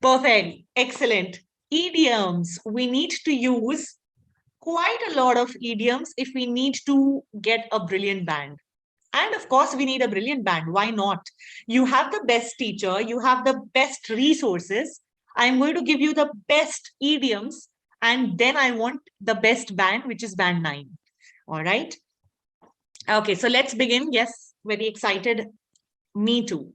Perfect. Excellent. Idioms. We need to use quite a lot of idioms if we need to get a brilliant band. And of course, we need a brilliant band. Why not? You have the best teacher, you have the best resources. I'm going to give you the best idioms, and then I want the best band, which is band 9. All right. Okay, so let's begin. Yes, very excited. Me too.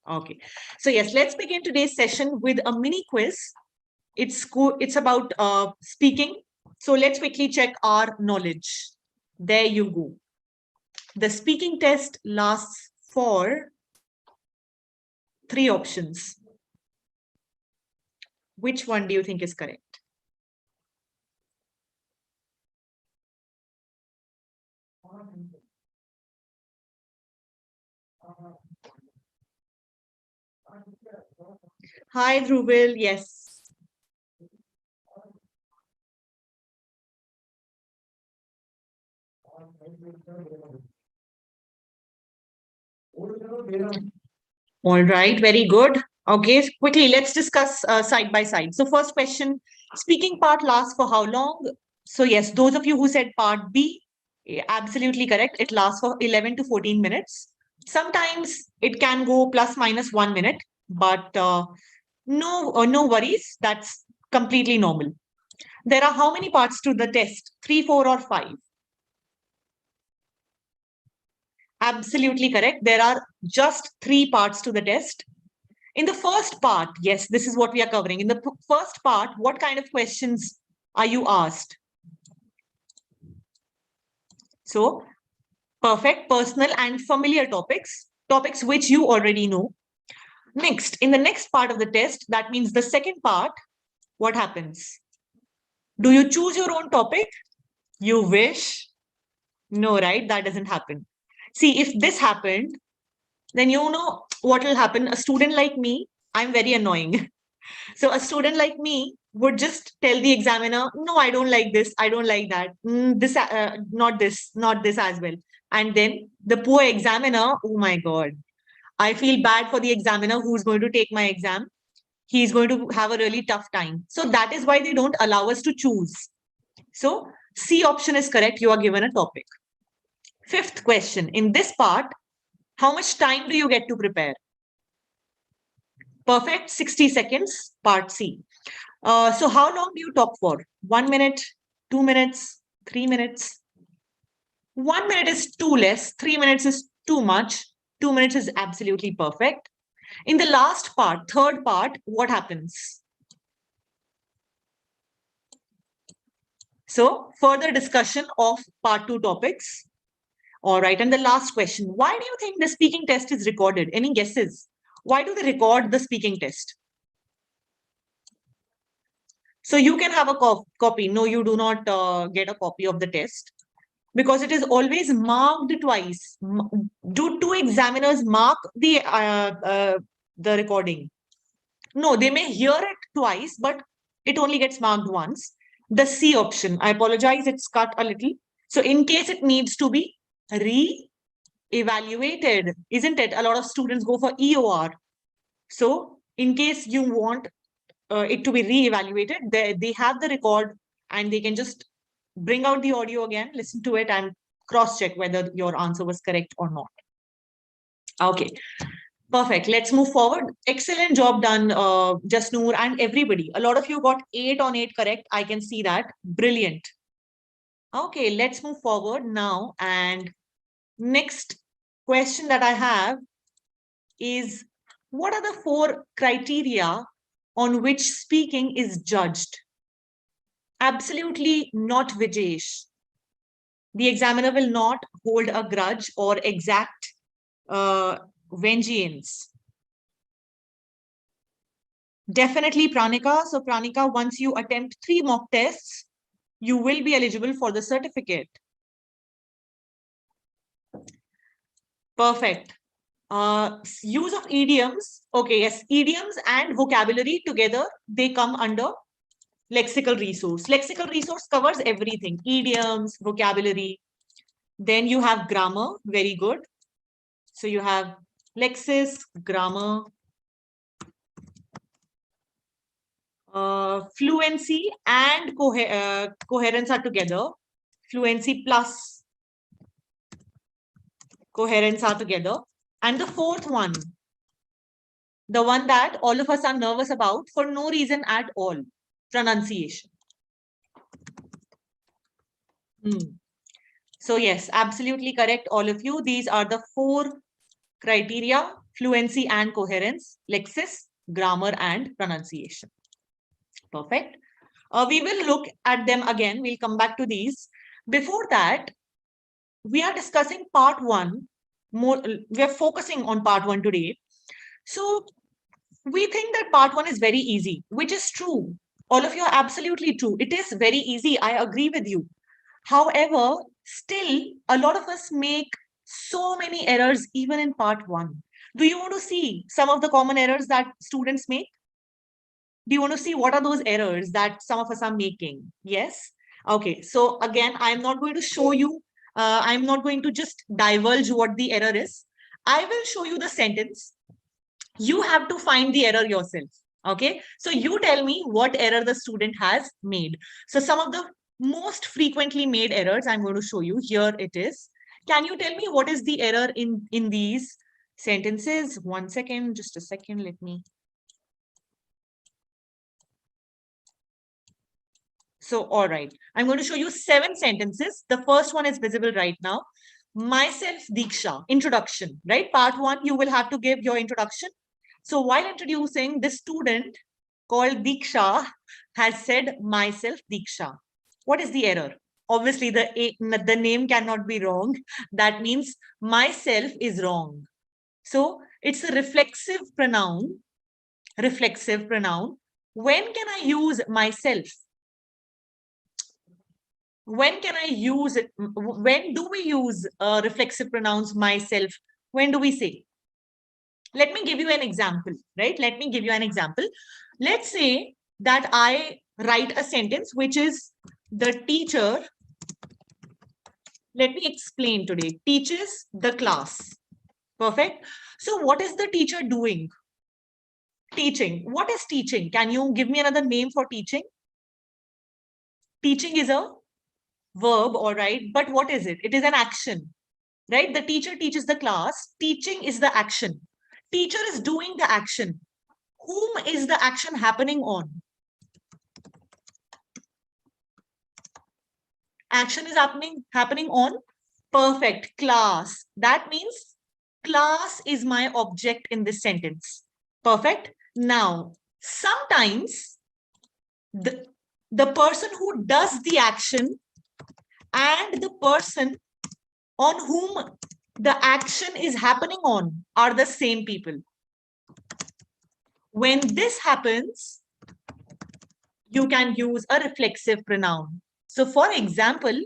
Okay. So yes, let's begin today's session with a mini quiz. It's about speaking. So let's quickly check our knowledge. There you go. The speaking test lasts for 3 options. Which one do you think is correct? Hi, Dhrubil. Yes. All right, very good. Okay, quickly, let's discuss side by side. So first question, speaking part lasts for how long? So yes, those of you who said part B, absolutely correct. It lasts for 11 to 14 minutes. Sometimes it can go plus minus 1 minute, but no worries. That's completely normal. There are how many parts to the test? 3, 4, or 5? Absolutely correct. There are just 3 parts to the test. In the first part, yes, this is what we are covering. In the first part, what kind of questions are you asked? So, perfect, personal and familiar topics, topics which you already know. Next, in the next part of the test, that means the second part, what happens? Do you choose your own topic? You wish? No, right? That doesn't happen. See, if this happened, then you know what will happen. A student like me, I'm very annoying. So a student like me would just tell the examiner, no, I don't like this. I don't like that. Not this, not this as well. And then the poor examiner, oh my God, I feel bad for the examiner who's going to take my exam. He's going to have a really tough time. So that is why they don't allow us to choose. So C option is correct. You are given a topic. Fifth question. In this part, how much time do you get to prepare? Perfect. 60 seconds, part C. So how long do you talk for? 1 minute, 2 minutes, 3 minutes? 1 minute is too less. 3 minutes is too much. 2 minutes is absolutely perfect. In the last part, third part, what happens? So further discussion of part 2 topics. All right. And the last question, why do you think the speaking test is recorded? Any guesses? Why do they record the speaking test? So you can have a copy. No, you do not get a copy of the test because it is always marked twice. Do 2 examiners mark the recording? No, they may hear it twice, but it only gets marked once. The C option, I apologize, it's cut a little. So in case it needs to be re-evaluated, isn't it? A lot of students go for EOR. So in case you want it to be re-evaluated, they have the record and they can just bring out the audio again, listen to it and cross-check whether your answer was correct or not. Okay, perfect. Let's move forward. Excellent job done, Jasnoor and everybody. A lot of you got 8 on 8 correct. I can see that. Brilliant. Okay, let's move forward now. And next question that I have is, what are the 4 criteria on which speaking is judged? Absolutely not, Vijesh. The examiner will not hold a grudge or exact vengeance. Definitely, Pranika. So, Pranika, once you attempt 3 mock tests, you will be eligible for the certificate. Perfect. Use of idioms. Okay, yes, idioms and vocabulary together, they come under lexical resource. Lexical resource covers everything. Idioms, vocabulary. Then you have grammar. Very good. So you have lexis, grammar. fluency and coherence are together. Fluency plus coherence are together. And the fourth one, the one that all of us are nervous about for no reason at all, pronunciation. So yes, absolutely correct, all of you. These are the four criteria: fluency and coherence, lexis, grammar, and pronunciation. Perfect. We will look at them again. We'll come back to these. Before that, we are discussing part one. We are focusing on part one today. So we think that part one is very easy, which is true. All of you are absolutely true. It is very easy. I agree with you. However, still, a lot of us make so many errors even in part one. Do you want to see some of the common errors that students make? Do you want to see what are those errors that some of us are making? Yes? Okay. So again, I'm not going to show you. I'm not going to just divulge what the error is. I will show you the sentence. You have to find the error yourself. Okay. So you tell me what error the student has made. So some of the most frequently made errors I'm going to show you. Here it is. Can you tell me what is the error in these sentences? 1 second, just a second. Let me. So, all right. I'm going to show you 7 sentences. The first one is visible right now. Myself, Deeksha, introduction, right? Part 1, you will have to give your introduction. So while introducing, this student called Deeksha has said myself, Deeksha. What is the error? Obviously, the name cannot be wrong. That means myself is wrong. So it's a reflexive pronoun. Reflexive pronoun. When can I use myself? When can I use it? When do we use reflexive pronouns myself? When do we say? Let me give you an example, right? Let me give you an example. Let's say that I write a sentence, which is the teacher. Let me explain today. Teaches the class. Perfect. So what is the teacher doing? Teaching. What is teaching? Can you give me another name for teaching? Teaching is a verb, all right. But what is it? It is an action, right? The teacher teaches the class. Teaching is the action. Teacher is doing the action. Whom is the action happening on? Action is happening on perfect class. That means class is my object in this sentence. Perfect. Now, sometimes the person who does the action and the person on whom the action is happening on are the same people. When this happens, you can use a reflexive pronoun. So for example,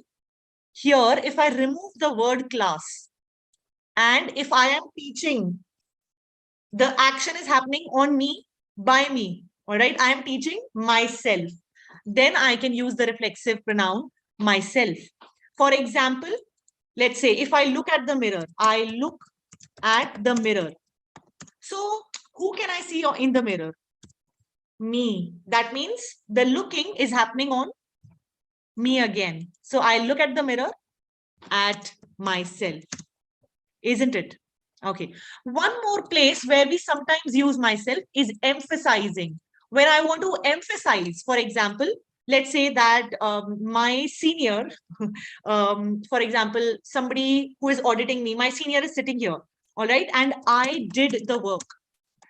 here, if I remove the word class and if I am teaching, the action is happening on me, by me. All right, I am teaching myself. Then I can use the reflexive pronoun myself. For example, let's say if I look at the mirror, I look at the mirror. So who can I see in the mirror? Me. That means the looking is happening on me again. So I look at the mirror at myself. Isn't it? Okay. One more place where we sometimes use myself is emphasizing. When I want to emphasize, for example, let's say that my senior, for example, somebody who is auditing me, my senior is sitting here, all right, and I did the work.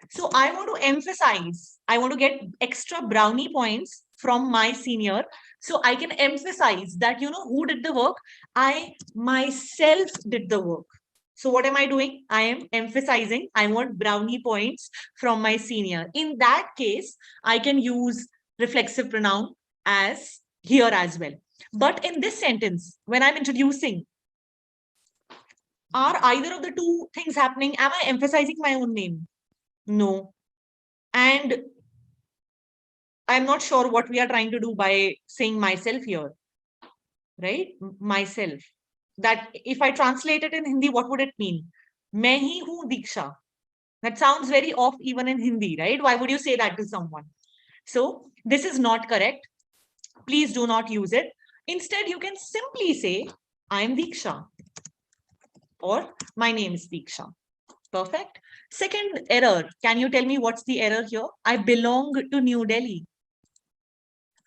So I want to emphasize, I want to get extra brownie points from my senior. So I can emphasize that, you know, who did the work? I myself did the work. So what am I doing? I am emphasizing, I want brownie points from my senior. In that case, I can use reflexive pronoun as here as well. But in this sentence, when I'm introducing, are either of the two things happening? Am I emphasizing my own name? No. And I'm not sure what we are trying to do by saying myself here, right? Myself. That if I translate it in Hindi, what would it mean? Main hi hu Deeksha. That sounds very off even in Hindi, right? Why would you say that to someone? So this is not correct. Please do not use it. Instead, you can simply say, I am Deeksha, or my name is Deeksha. Perfect. Second error. Can you tell me what's the error here? I belong to New Delhi.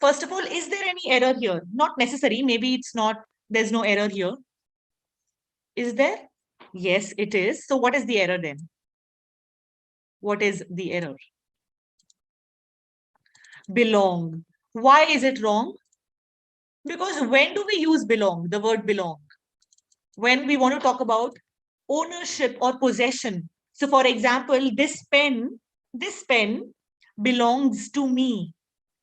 First of all, is there any error here? Not necessary. Maybe it's not. There's no error here. Is there? Yes, it is. So what is the error then? What is the error? Belong. Why is it wrong? Because when do we use belong, the word belong? When we want to talk about ownership or possession. So for example, this pen belongs to me.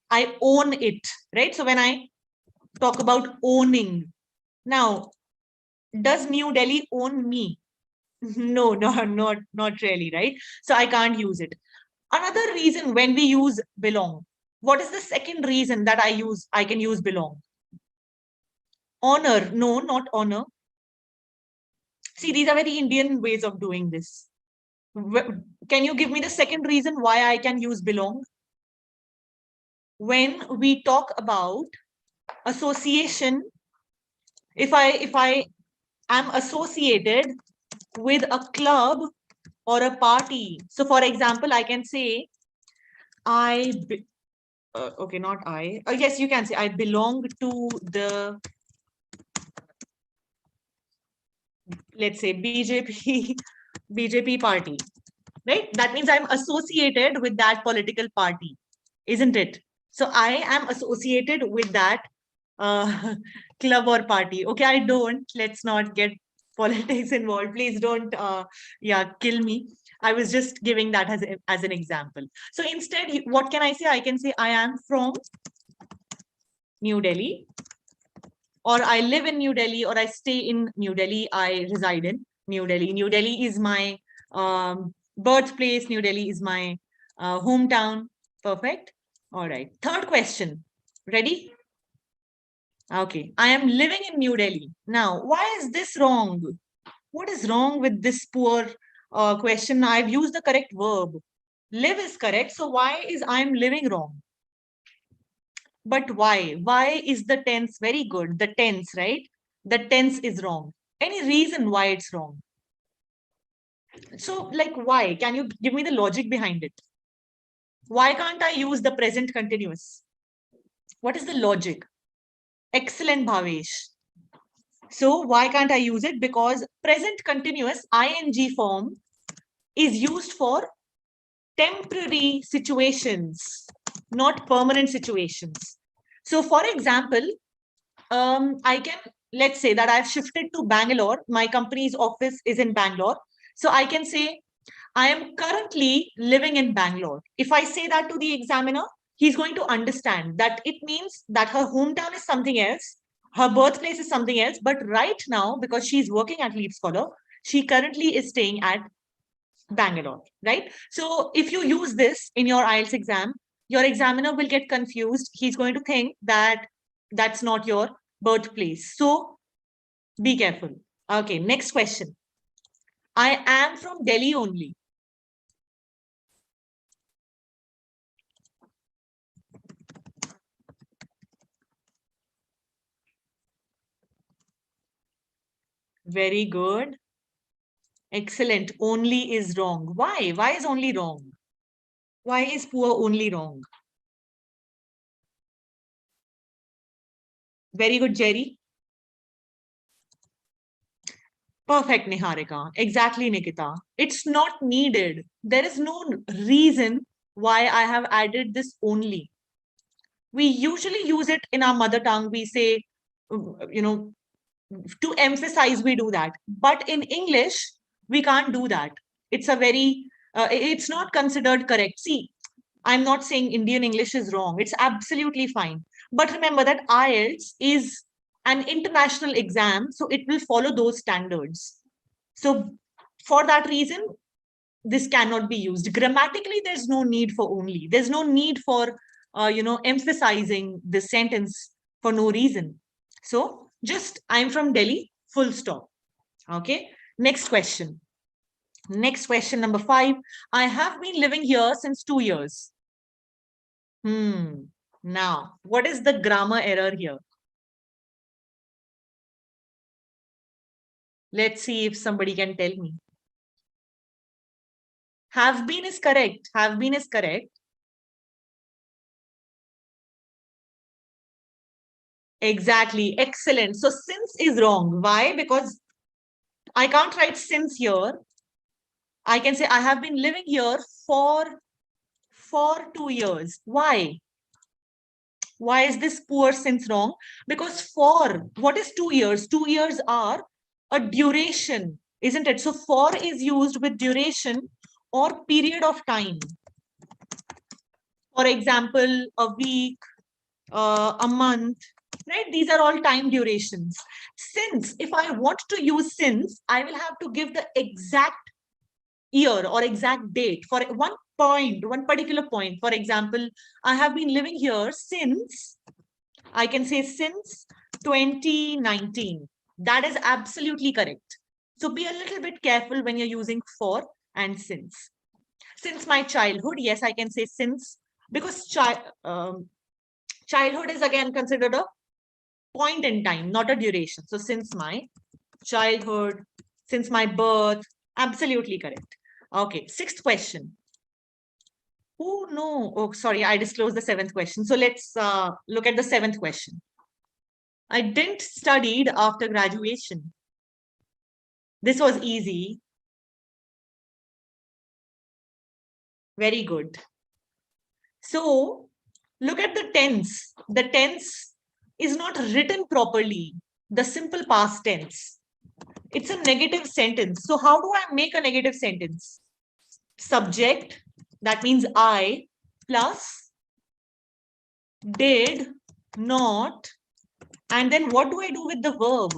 I own it, right? So when I talk about owning, now, does New Delhi own me? No, not really, right? So I can't use it. Another reason when we use belong, what is the second reason that I can use belong? Honor. No, not honor. See, these are very Indian ways of doing this. Can you give me the second reason why I can use belong? When we talk about association, if I am associated with a club or a party. So for example, I can say, okay, not I. Yes, you can say, I belong to the, let's say, BJP party, right? That means I'm associated with that political party, isn't it? So I am associated with that uh, club or party. Okay, I don't. Let's not get politics involved. Please don't, yeah, kill me. I was just giving that as an example. So instead, what can I say? I can say I am from New Delhi, or I live in New Delhi, or I stay in New Delhi. I reside in New Delhi. New Delhi is my birthplace. New Delhi is my hometown. Perfect. All right. Third question. Ready? Okay. I am living in New Delhi. Now, why is this wrong? What is wrong with this poor question? I've used the correct verb. Live is correct. So why is I'm living wrong? But why? Why is the tense very good? The tense, right? The tense is wrong. Any reason why it's wrong? So, like, why? Can you give me the logic behind it? Why can't I use the present continuous? What is the logic? Excellent, Bhavesh. So, why can't I use it? Because present continuous ing form is used for temporary situations, not permanent situations. So, for example, I can, let's say that I've shifted to Bangalore. My company's office is in Bangalore. So I can say, I am currently living in Bangalore. If I say that to the examiner, he's going to understand that it means that her hometown is something else, her birthplace is something else. But right now, because she's working at LeapScholar, she currently is staying at Bangalore, right? So if you use this in your IELTS exam, your examiner will get confused. He's going to think that that's not your birthplace. So be careful. Okay, next question. I am from Delhi only. Very good. Excellent. Only is wrong. Why? Why is only wrong? Why is poor only wrong? Very good, Jerry. Perfect, Niharika. Exactly, Nikita. It's not needed. There is no reason why I have added this only. We usually use it in our mother tongue. We say, to emphasize, we do that. But in English, we can't do that. It's a very, it's not considered correct. See, I'm not saying Indian English is wrong. It's absolutely fine. But remember that IELTS is an international exam, so it will follow those standards. So for that reason, this cannot be used. Grammatically, there's no need for only. There's no need for, emphasizing the sentence for no reason. So just, I'm from Delhi, full stop. Okay. Next question. Next question, number 5. I have been living here since 2 years. Now, what is the grammar error here? Let's see if somebody can tell me. Have been is correct. Have been is correct. Exactly. Excellent. So since is wrong. Why? Because I can't write since here. I can say I have been living here for 2 years. Why? Why is this poor since wrong? Because for, what is 2 years? 2 years are a duration, isn't it? So for is used with duration or period of time. For example, a week, a month, right? These are all time durations. Since, if I want to use since, I will have to give the exact year or exact date for one point, one particular point. For example, I have been living here since, I can say since 2019. That is absolutely correct. So be a little bit careful when you're using for and since. Since my childhood, yes, I can say since, because childhood is again considered a point in time, not a duration. So since my childhood, since my birth, absolutely correct. Okay, sixth question. Oh, no. Oh, sorry, I disclosed the seventh question. So let's look at the seventh question. I didn't studied after graduation. This was easy. Very good. So look at the tense. The tense is not written properly. The simple past tense. It's a negative sentence. So how do I make a negative sentence? Subject, that means I, plus did not. And then what do I do with the verb?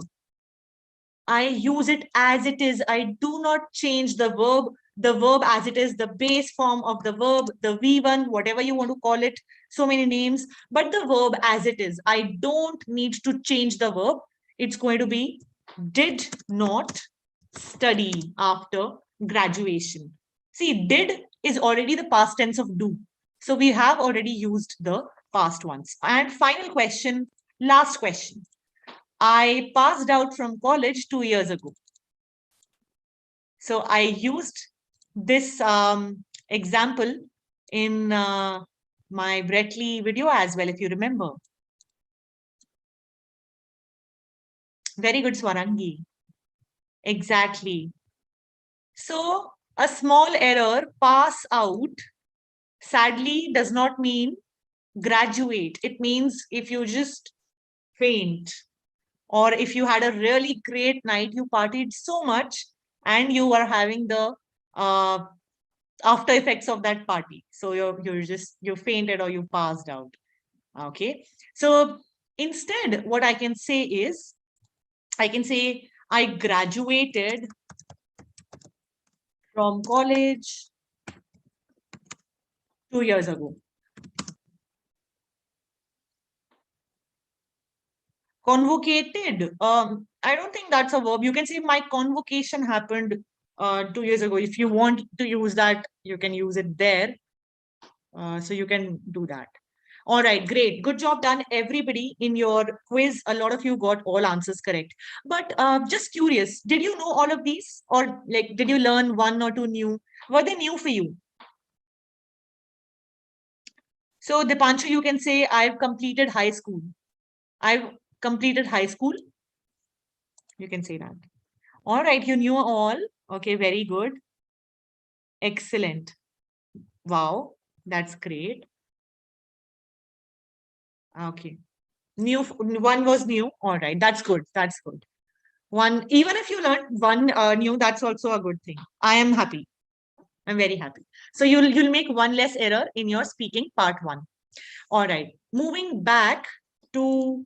I use it as it is. I do not change the verb as it is, the base form of the verb, the V1, whatever you want to call it, so many names, but the verb as it is. I don't need to change the verb. It's going to be did not study after graduation. See, did is already the past tense of do. So we have already used the past ones. And final question, last question. I passed out from college 2 years ago. So I used this example in my Bretley video as well, if you remember. Very good, Swarangi. Exactly. So a small error, pass out, sadly does not mean graduate. It means if you just faint, or if you had a really great night, you partied so much and you are having the after effects of that party. So you fainted or you passed out. Okay. So instead, what I can say is, I can say I graduated from college 2 years ago. Convocated. I don't think that's a verb. You can say my convocation happened 2 years ago. If you want to use that, you can use it there. So you can do that. All right, great. Good job done, everybody. In your quiz, a lot of you got all answers correct. But just curious, did you know all of these? Or like, did you learn one or two new? Were they new for you? So Dipanshu, you can say, I've completed high school. I've completed high school. You can say that. All right, you knew all. Okay, very good. Excellent. Wow, that's great. Okay. New one was new. All right, that's good. That's good. One, even if you learn one new, that's also a good thing. I am happy. I'm very happy. So you'll make one less error in your speaking part 1. All right. Moving back to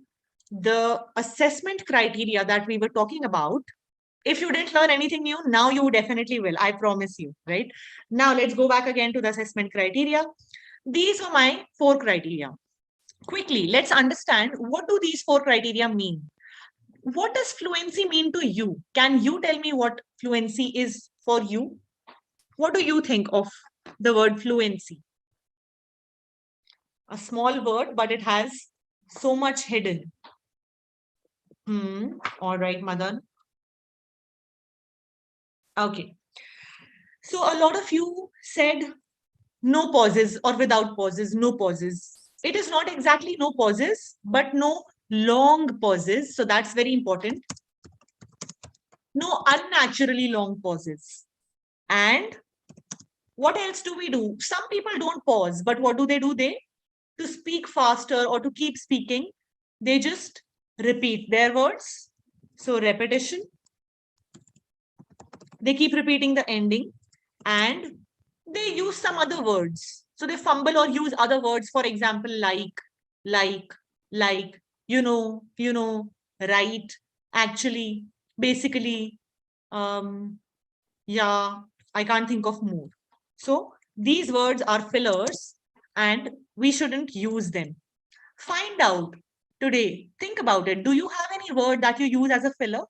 the assessment criteria that we were talking about. If you didn't learn anything new, now you definitely will. I promise you, right? Now let's go back again to the assessment criteria. These are my 4 criteria. Quickly, let's understand what do these 4 criteria mean? What does fluency mean to you? Can you tell me what fluency is for you? What do you think of the word fluency? A small word, but it has so much hidden. All right, Madan. Okay. So a lot of you said no pauses or without pauses, no pauses. It is not exactly no pauses, but no long pauses. So that's very important. No unnaturally long pauses. And what else do we do? Some people don't pause, but what do? They, to speak faster or to keep speaking, they just repeat their words. So repetition, they keep repeating the ending, and they use some other words. So they fumble or use other words, for example, like, like, right, actually, basically, yeah, I can't think of more. So these words are fillers and we shouldn't use them. Find out today. Think about it. Do you have any word that you use as a filler?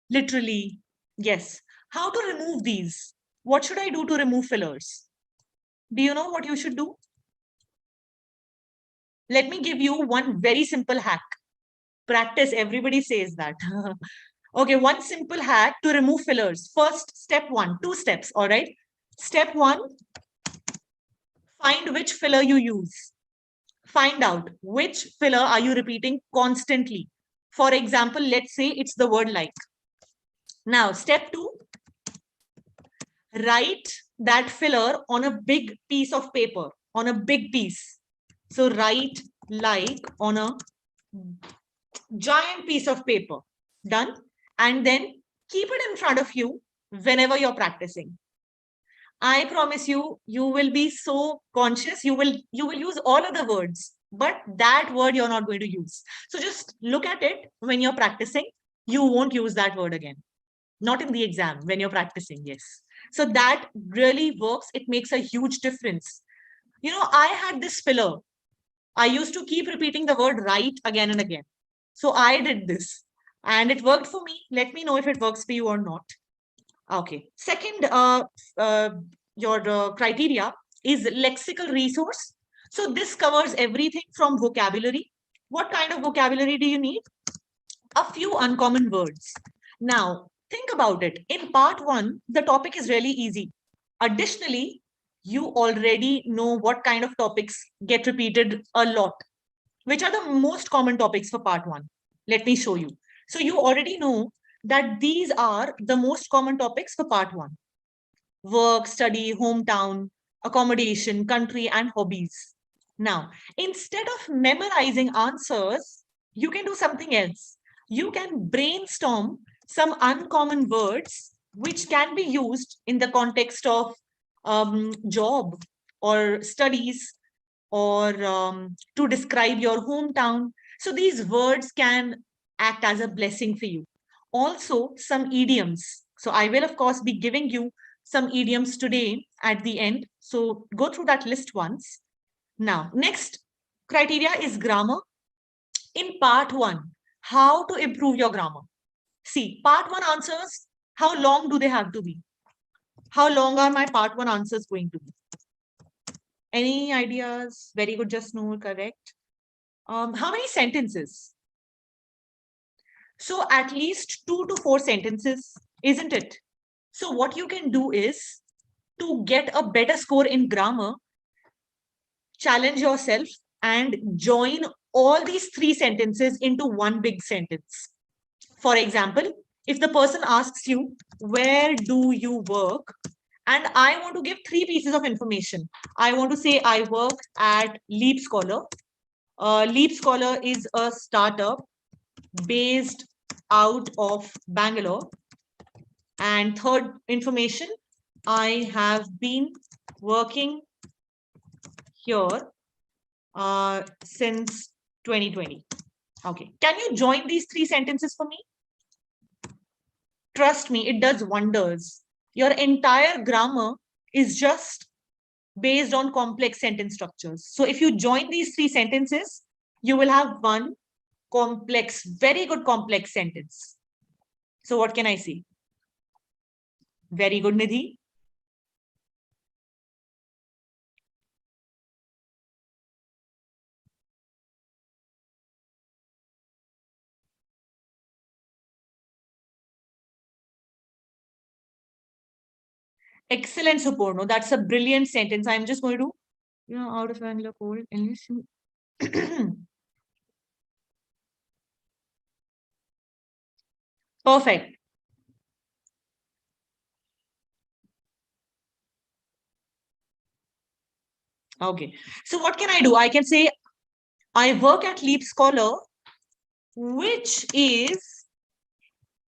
Literally, yes. How to remove these? What should I do to remove fillers? Do you know what you should do? Let me give you one very simple hack. Practice, everybody says that. Okay, one simple hack to remove fillers. First, step one, two steps, all right? Step one, find which filler you use. Find out which filler are you repeating constantly. For example, let's say it's the word like. Now, step two, write that filler on a big piece of paper, on a big piece. So write like on a giant piece of paper. Done. And then keep it in front of you whenever you're practicing. I promise you, you will be so conscious. You will use all other words, but that word you're not going to use. So just look at it when you're practicing. You won't use that word again. Not in the exam, when you're practicing, yes. So that really works. It makes a huge difference. I had this filler. I used to keep repeating the word right again and again. So I did this and it worked for me. Let me know if it works for you or not. Okay. Second, uh, your criteria is lexical resource. So this covers everything from vocabulary. What kind of vocabulary do you need? A few uncommon words. Now, think about it. In part one, the topic is really easy. Additionally, you already know what kind of topics get repeated a lot. Which are the most common topics for part one? Let me show you. So you already know that these are the most common topics for part one: work, study, hometown, accommodation, country, and hobbies. Now, instead of memorizing answers, you can do something else. You can brainstorm some uncommon words which can be used in the context of job or studies or to describe your hometown. So these words can act as a blessing for you. Also, some idioms. So I will, of course, be giving you some idioms today at the end. So go through that list once. Now, next criteria is grammar. In part one, how to improve your grammar. See, part one answers, how long do they have to be? How long are my part one answers going to be? Any ideas? Very good, just no, correct. How many sentences? So at least 2 to 4 sentences, isn't it? So what you can do is, to get a better score in grammar, challenge yourself and join all these 3 sentences into one big sentence. For example, if the person asks you, where do you work? And I want to give 3 pieces of information. I want to say I work at LeapScholar. LeapScholar is a startup based out of Bangalore. And third information, I have been working here since 2020. Okay. Can you join these 3 sentences for me? Trust me, it does wonders. Your entire grammar is just based on complex sentence structures. So if you join these 3 sentences, you will have one complex, very good complex sentence. So what can I say? Very good, Nidhi. Excellent, Suporno. That's a brilliant sentence. I'm just going to, out of Bangalore cold. Perfect. Okay. So what can I do? I can say I work at LeapScholar, which is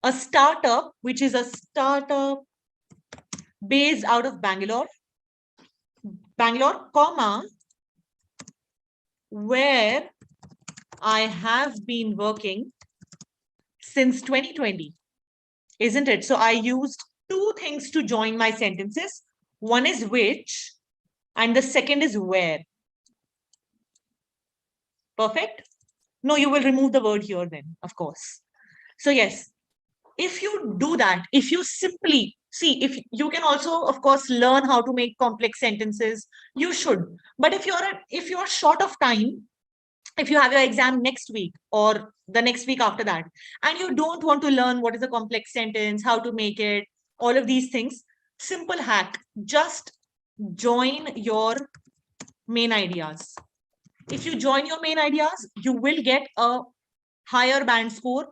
a startup, based out of Bangalore, comma, where I have been working since 2020, isn't it? So I used two things to join my sentences. One is which, and the second is where. Perfect? No, you will remove the word here then, of course. So yes, if you do that, if you simply see, if you can also, of course, learn how to make complex sentences, you should. But if you're short of time, if you have your exam next week or the next week after that, and you don't want to learn what is a complex sentence, how to make it, all of these things, simple hack, just join your main ideas. If you join your main ideas, you will get a higher band score,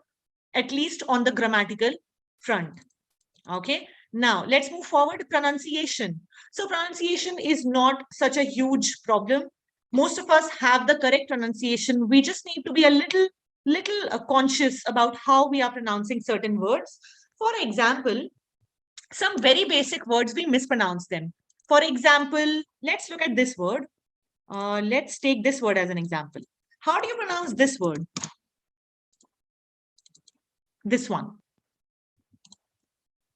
at least on the grammatical front. Okay, now let's move forward to pronunciation. So pronunciation is not such a huge problem. Most of us have the correct pronunciation. We just need to be a little conscious about how we are pronouncing certain words. For example, some very basic words, we mispronounce them. For example, let's look at this word. Let's take this word as an example. How do you pronounce this word? This one.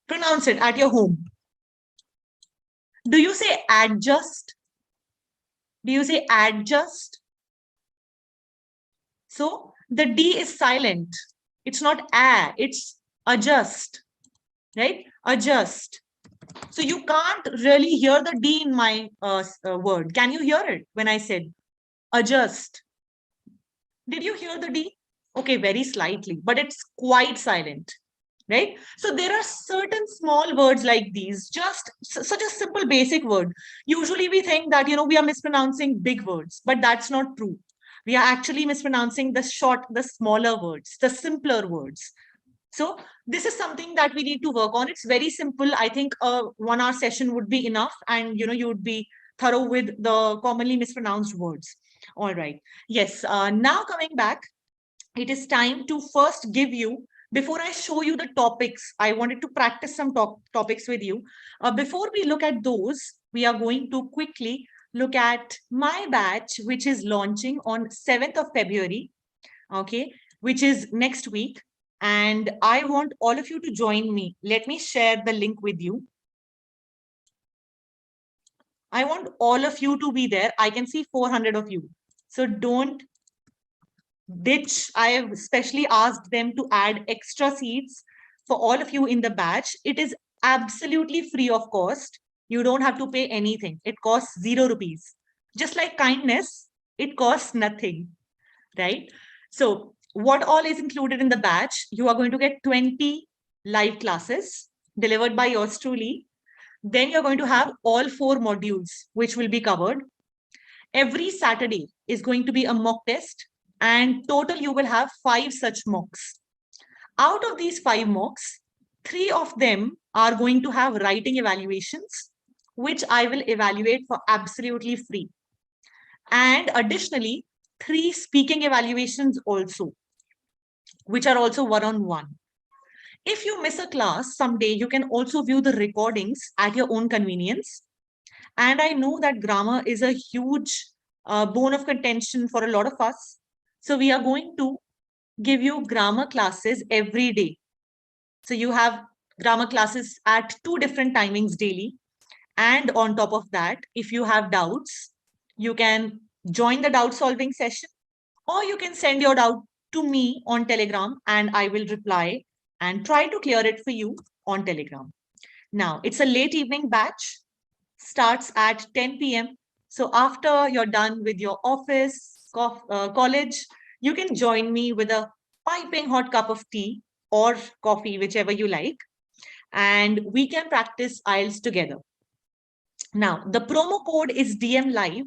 Pronounce it at your home. Do you say adjust? Do you say adjust? So the D is silent. It's not a, it's adjust, right? Adjust. So you can't really hear the D in my word. Can you hear it when I said adjust? Did you hear the D? Okay, very slightly, but it's quite silent, right? So there are certain small words like these, just such a simple basic word. Usually we think that, we are mispronouncing big words, but that's not true. We are actually mispronouncing the smaller words, the simpler words. So this is something that we need to work on. It's very simple. I think a 1 hour session would be enough, and you would be thorough with the commonly mispronounced words. All right. Yes. Now coming back, it is time to first give you, before I show you the topics, I wanted to practice some topics with you. Before we look at those, we are going to quickly look at my batch, which is launching on 7th of February, okay, which is next week. And I want all of you to join me. Let me share the link with you. I want all of you to be there. I can see 400 of you. So don't ditch. I have specially asked them to add extra seats for all of you in the batch. It is absolutely free of cost. You don't have to pay anything. It costs 0 rupees. Just like kindness, it costs nothing, right? So what all is included in the batch? You are going to get 20 live classes delivered by yours truly. Then you're going to have all 4 modules, which will be covered. Every Saturday is going to be a mock test, and total you will have 5 such mocks. Out of these 5 mocks, 3 of them are going to have writing evaluations, which I will evaluate for absolutely free. And additionally, 3 speaking evaluations also, which are also one-on-one. If you miss a class someday, you can also view the recordings at your own convenience. And I know that grammar is a huge bone of contention for a lot of us. So we are going to give you grammar classes every day. So you have grammar classes at 2 different timings daily. And on top of that, if you have doubts, you can join the doubt solving session, or you can send your doubt to me on Telegram and I will reply and try to clear it for you on Telegram. Now, it's a late evening batch, starts at 10 p.m. So after you're done with your office, college, you can join me with a piping hot cup of tea or coffee, whichever you like, and we can practice IELTS together. Now, the promo code is DM Live.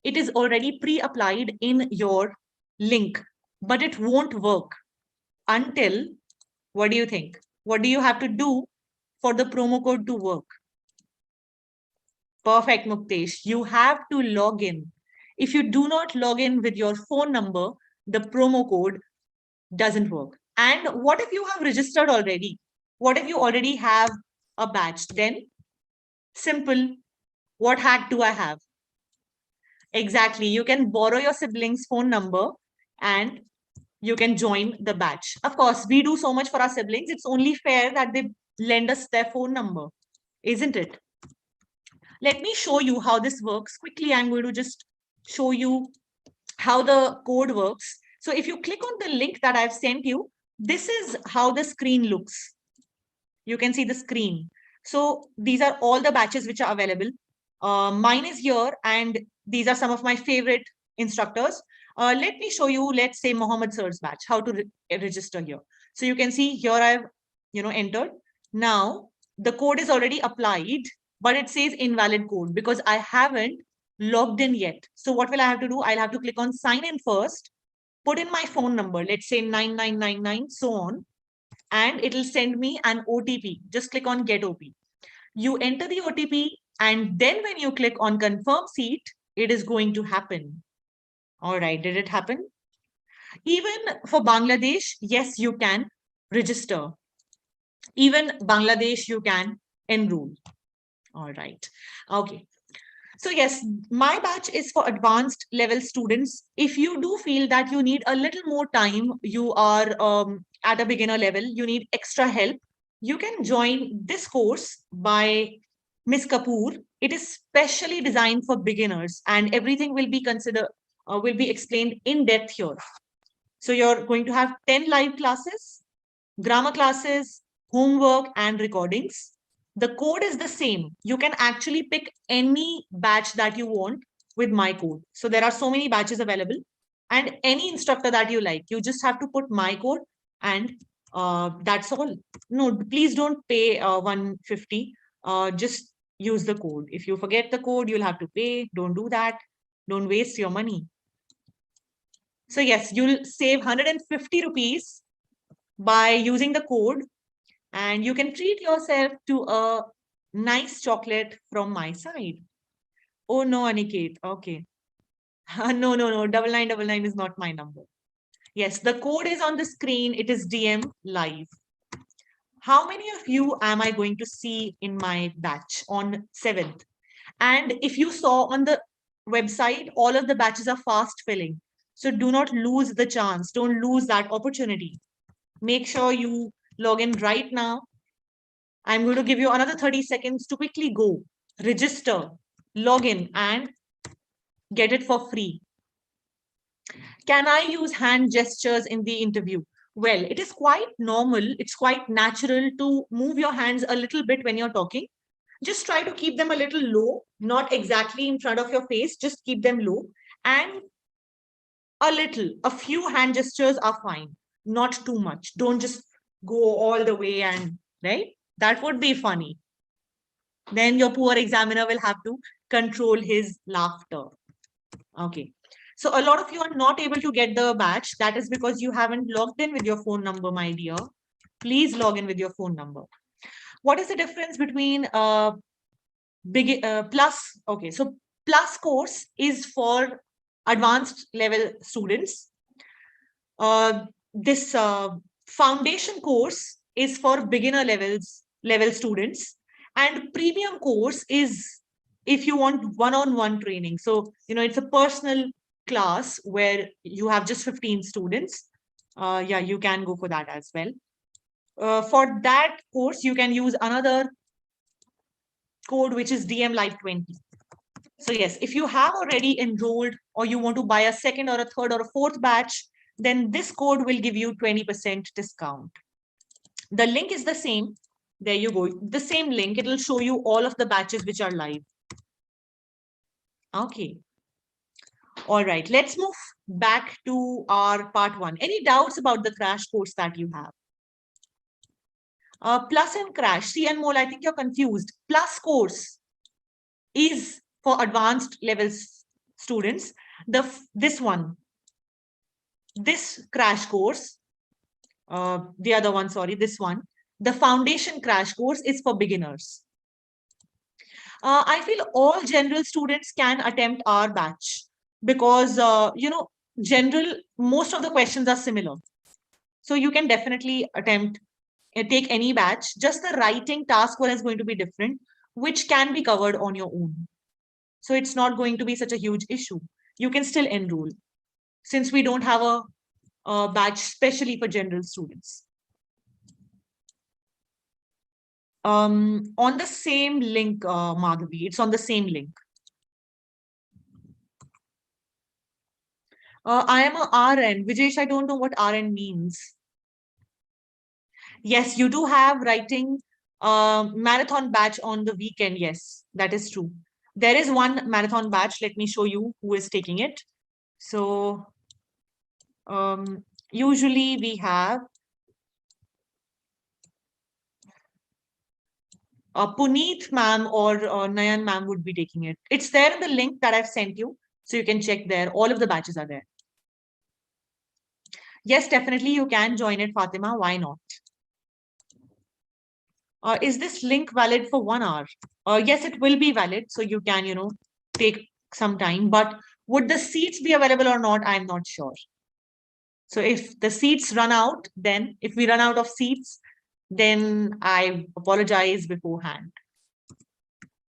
It is already pre-applied in your link, but it won't work until, what do you think? What do you have to do for the promo code to work? Perfect, Muktesh. You have to log in. If you do not log in with your phone number, the promo code doesn't work. And what if you have registered already? What if you already have a batch? Then simple. What hack do I have? Exactly. You can borrow your sibling's phone number and you can join the batch. Of course, we do so much for our siblings. It's only fair that they lend us their phone number, isn't it? Let me show you how this works. Quickly, I'm going to just show you how the code works. So if you click on the link that I've sent you, this is how the screen looks. You can see the screen. So these are all the batches which are available. Mine is here, and these are some of my favorite instructors. Let me show you, let's say Mohammed Sir's batch, how to register here. So you can see here I've entered. Now the code is already applied, but it says invalid code because I haven't logged in yet. So what will I have to do? I'll have to click on sign in first, put in my phone number, let's say 9999, so on, and it'll send me an OTP. Just click on get OP. You enter the OTP, and then when you click on confirm seat, it is going to happen. All right, did it happen? Even for Bangladesh, yes, you can register. Even Bangladesh, you can enroll. All right. Okay. So yes, my batch is for advanced level students. If you do feel that you need a little more time, you are at a beginner level, you need extra help, you can join this course by Miss Kapoor. It is specially designed for beginners, and everything will be will be explained in depth here. So you're going to have 10 live classes, grammar classes, homework, and recordings. The code is the same. You can actually pick any batch that you want with my code. So there are so many batches available, and any instructor that you like, you just have to put my code, and that's all. No, please don't pay 150. Just use the code. If you forget the code, you'll have to pay. Don't do that. Don't waste your money. So yes, you'll save 150 rupees by using the code, and you can treat yourself to a nice chocolate from my side. Oh no, Aniket. Okay. No, no, no. 9999 is not my number. Yes, the code is on the screen. It is DM live. How many of you am I going to see in my batch on 7th? And if you saw on the website, all of the batches are fast filling. So do not lose the chance. Don't lose that opportunity. Make sure you log in right now. I'm going to give you another 30 seconds to quickly go, register, log in, and get it for free. Can I use hand gestures in the interview? Well, it is quite normal. It's quite natural to move your hands a little bit when you're talking. Just try to keep them a little low, not exactly in front of your face. Just keep them low. And a few hand gestures are fine. Not too much. Don't just go all the way and, right? That would be funny. Then your poor examiner will have to control his laughter. Okay. So a lot of you are not able to get the batch. That is because you haven't logged in with your phone number, my dear. Please log in with your phone number. What is the difference between plus? Okay, so plus course is for advanced level students. This foundation course is for beginner level students, and premium course is if you want one-on-one training. So it's a personal class where you have just 15 students. Yeah, you can go for that as well. For that course, you can use another code, which is DM Live 20. So yes, if you have already enrolled or you want to buy a second or a third or a fourth batch, then this code will give you 20% discount. The link is the same. There you go. The same link. It will show you all of the batches which are live. Okay. All right. Let's move back to our part 1. Any doubts about the crash course that you have? Plus and crash. See, Anmol, I think you're confused. Plus course. is for advanced levels students. This crash course, the other one, sorry, this one, the foundation crash course is for beginners. I feel all general students can attempt our batch because, general, most of the questions are similar. So you can definitely attempt, take any batch. Just the writing task one is going to be different, which can be covered on your own. So it's not going to be such a huge issue. You can still enroll since we don't have a batch specially for general students. On the same link, Madhavi, it's on the same link. I am a RN. Vijesh, I don't know what RN means. Yes, you do have writing marathon batch on the weekend. Yes, that is true. There is one marathon batch. Let me show you who is taking it. So usually we have Puneet ma'am or Nayan ma'am would be taking it. It's there in the link that I've sent you. So you can check there. All of the batches are there. Yes, definitely you can join it, Fatima. Why not? Is this link valid for 1 hour? Yes, it will be valid. So you can, take some time. But would the seats be available or not? I'm not sure. So if the seats run out, then if we run out of seats, then I apologize beforehand.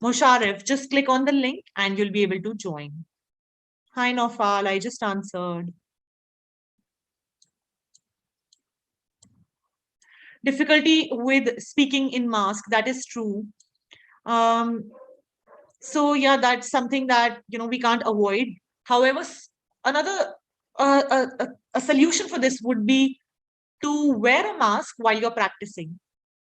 Musharif, just click on the link and you'll be able to join. Hi, Nofal, I just answered. Difficulty with speaking in mask, that is true. So yeah, that's something that we can't avoid. However, another a solution for this would be to wear a mask while you're practicing.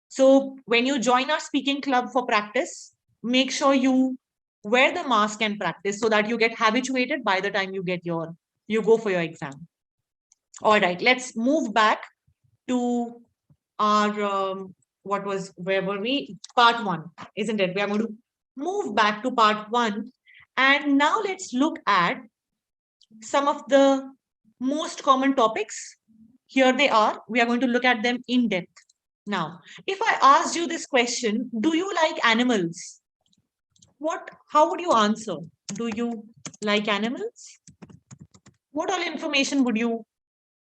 So when you join our speaking club for practice, make sure you wear the mask and practice so that you get habituated by the time you go for your exam. All right, let's move back to our where were we? Part 1, isn't it? We are going to move back to part 1. And now let's look at some of the most common topics. Here they are. We are going to look at them in depth. Now, if I asked you this question, do you like animals? How would you answer? Do you like animals? What all information would you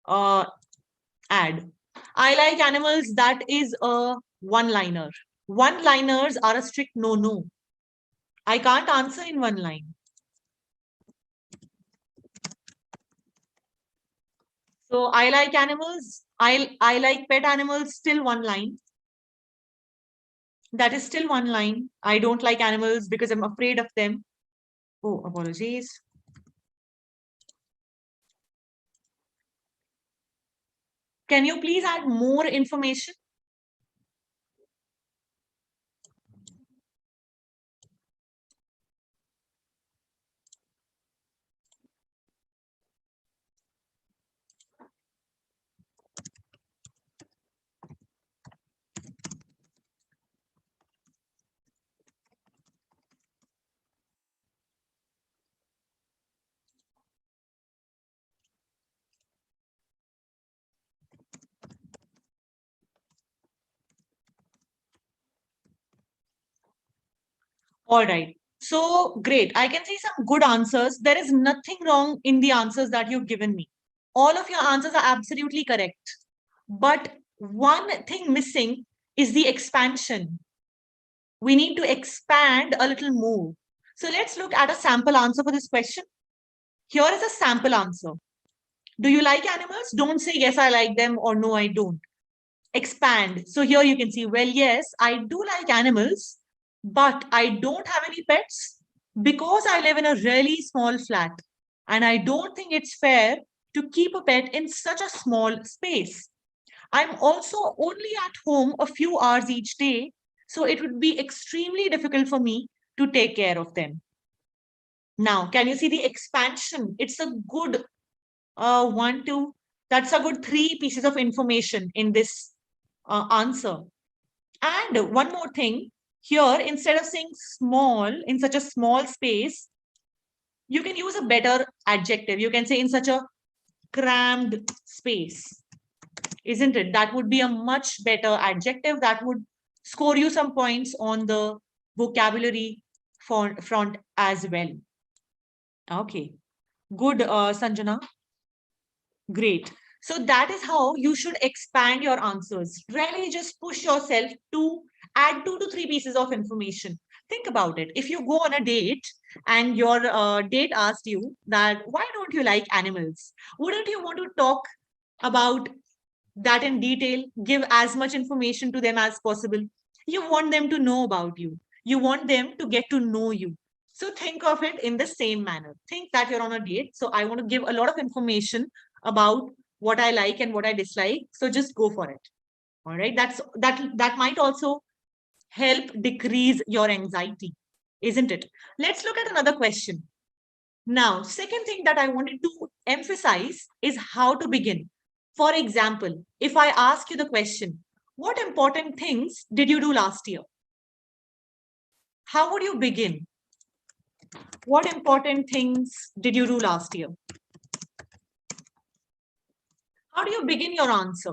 add? I like animals, that is a one-liner. One-liners are a strict no-no. I can't answer in one line. So I like animals. I like pet animals, still one line. That is still one line. I don't like animals because I'm afraid of them. Oh, apologies. Can you please add more information? All right. So great. I can see some good answers. There is nothing wrong in the answers that you've given me. All of your answers are absolutely correct. But one thing missing is the expansion. We need to expand a little more. So let's look at a sample answer for this question. Here is a sample answer. Do you like animals? Don't say yes, I like them, or no, I don't. Expand. So here you can see, well, yes, I do like animals, but I don't have any pets because I live in a really small flat. And I don't think it's fair to keep a pet in such a small space. I'm also only at home a few hours each day, so it would be extremely difficult for me to take care of them. Now, can you see the expansion? It's a good that's a good 3 pieces of information in this answer. And one more thing, Here, instead of saying small in such a small space, you can use a better adjective. You can say in such a crammed space, isn't it? That would be a much better adjective that would score you some points on the vocabulary front as well. Okay, good, Sanjana. Great. So that is how you should expand your answers. Really just push yourself to add 2 to 3 pieces of information. Think about it. If you go on a date and your date asked you that, why don't you like animals? Wouldn't you want to talk about that in detail, give as much information to them as possible? You want them to know about you. You want them to get to know you. So think of it in the same manner. Think that you're on a date. So I want to give a lot of information about what I like and what I dislike. So just go for it. All right. That might also help decrease your anxiety, isn't it? Let's look at another question. Now, second thing that I wanted to emphasize is how to begin. For example, if I ask you the question, what important things did you do last year? How would you begin? What important things did you do last year? How do you begin your answer?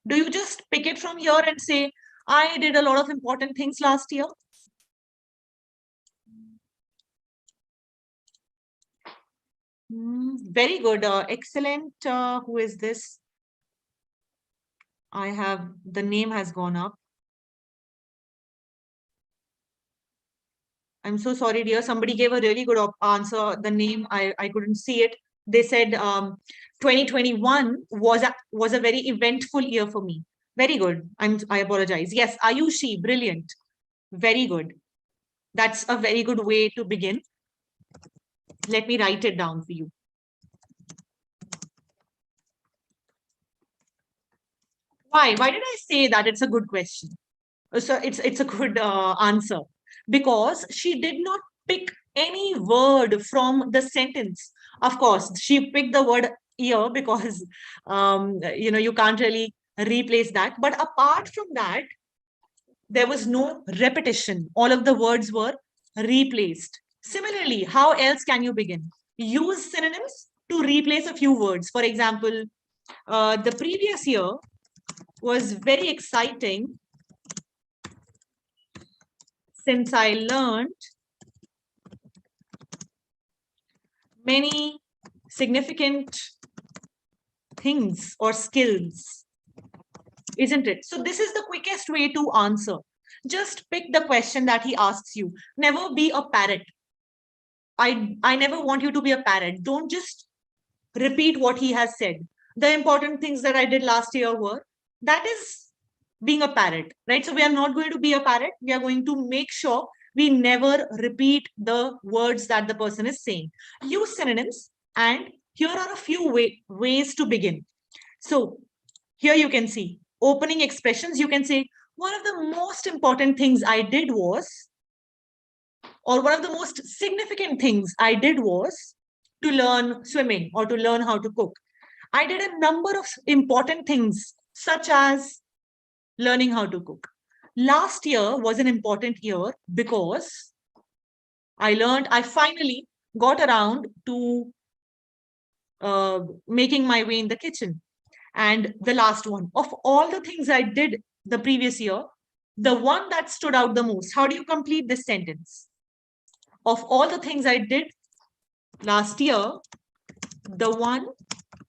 Do you just pick it from here and say, I did a lot of important things last year? Very good. Excellent. Who is this? The name has gone up. I'm so sorry, dear. Somebody gave a really good answer. The name, I couldn't see it. They said 2021 was a very eventful year for me. Very good. I apologize. Yes, Ayushi, brilliant. Very good. That's a very good way to begin. Let me write it down for you. Why? Why did I say that? It's a good question. So it's a good answer, because she did not pick any word from the sentence. Of course, she picked the word ear because you can't really replace that. But apart from that, there was no repetition. All of the words were replaced. Similarly, how else can you begin? Use synonyms to replace a few words. For example, the previous year was very exciting since I learned many significant things or skills, isn't it? So this is the quickest way to answer. Just pick the question that he asks you. Never be a parrot. I never want you to be a parrot. Don't just repeat what he has said. The important things that I did last year were, that is being a parrot, right? So we are not going to be a parrot. We are going to make sure we never repeat the words that the person is saying. Use synonyms, and here are a few ways to begin. So here you can see opening expressions. You can say, one of the most important things I did was, or one of the most significant things I did was to learn swimming or to learn how to cook. I did a number of important things, such as learning how to cook. Last year was an important year because I finally got around to making my way in the kitchen. And the last one, of all the things I did the previous year, the one that stood out the most. How do you complete this sentence? Of all the things I did last year, the one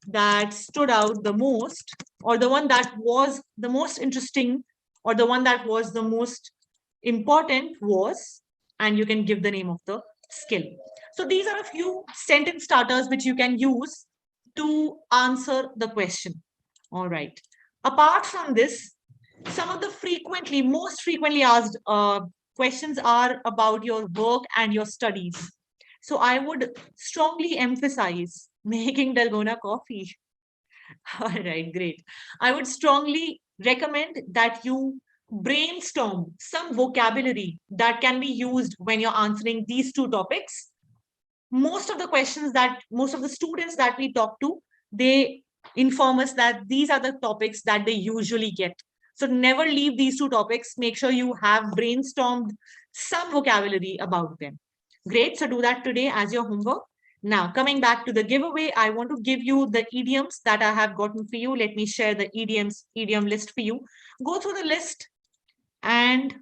that stood out the most, or the one that was the most interesting, or the one that was the most important was, and you can give the name of the skill. So these are a few sentence starters which you can use to answer the question. All right. Apart from this, some of the most frequently asked questions are about your work and your studies. So I would strongly emphasize making Dalgona coffee. All right, great. I would strongly recommend that you brainstorm some vocabulary that can be used when you're answering these two topics. Most of the students that we talk to, they inform us that these are the topics that they usually get. So never leave these two topics. Make sure you have brainstormed some vocabulary about them. Great. So do that today as your homework. Now, coming back to the giveaway, I want to give you the idioms that I have gotten for you. Let me share the idiom list for you. Go through the list and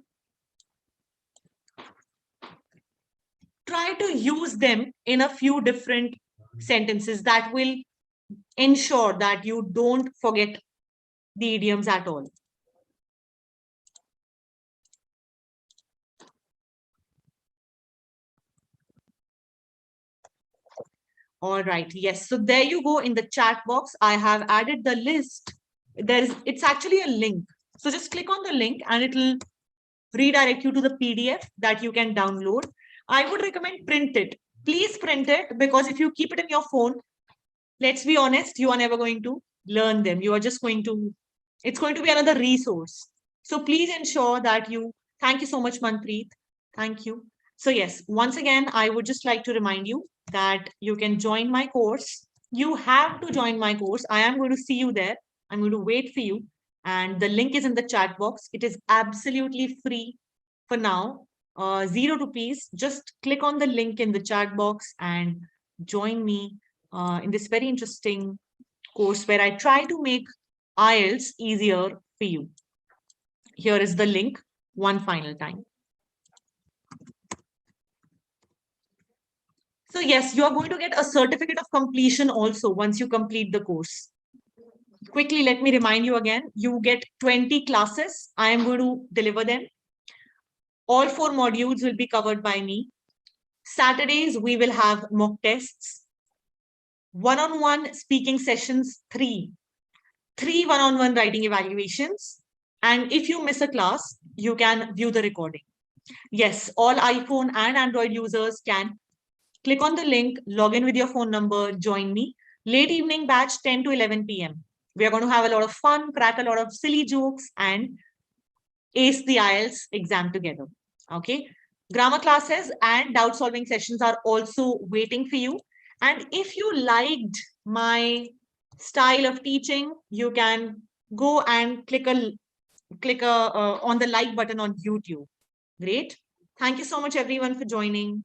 try to use them in a few different sentences that will ensure that you don't forget the idioms at all. All right. Yes. So there you go in the chat box. I have added the list. It's actually a link. So just click on the link and it'll redirect you to the PDF that you can download. I would recommend print it. Please print it, because if you keep it in your phone, let's be honest, you are never going to learn them. You are just going to, it's going to be another resource. So please ensure that thank you so much, Manpreet. Thank you. So yes, once again, I would just like to remind you that you can join my course. You have to join my course. I am going to see you there. I'm going to wait for you. And the link is in the chat box. It is absolutely free for now. 0 rupees. Just click on the link in the chat box and join me in this very interesting course where I try to make IELTS easier for you. Here is the link one final time. So yes, you are going to get a certificate of completion also once you complete the course. Quickly, let me remind you again, you get 20 classes. I am going to deliver them. All 4 modules will be covered by me. Saturdays, we will have mock tests. One-on-one speaking sessions, 3 one-on-one writing evaluations. And if you miss a class, you can view the recording. Yes, all iPhone and Android users can click on the link, log in with your phone number, join me. Late evening batch, 10 to 11 p.m. We are going to have a lot of fun, crack a lot of silly jokes, and ace the IELTS exam together. Okay. Grammar classes and doubt solving sessions are also waiting for you. And if you liked my style of teaching, you can go and click on the like button on YouTube. Great. Thank you so much, everyone, for joining.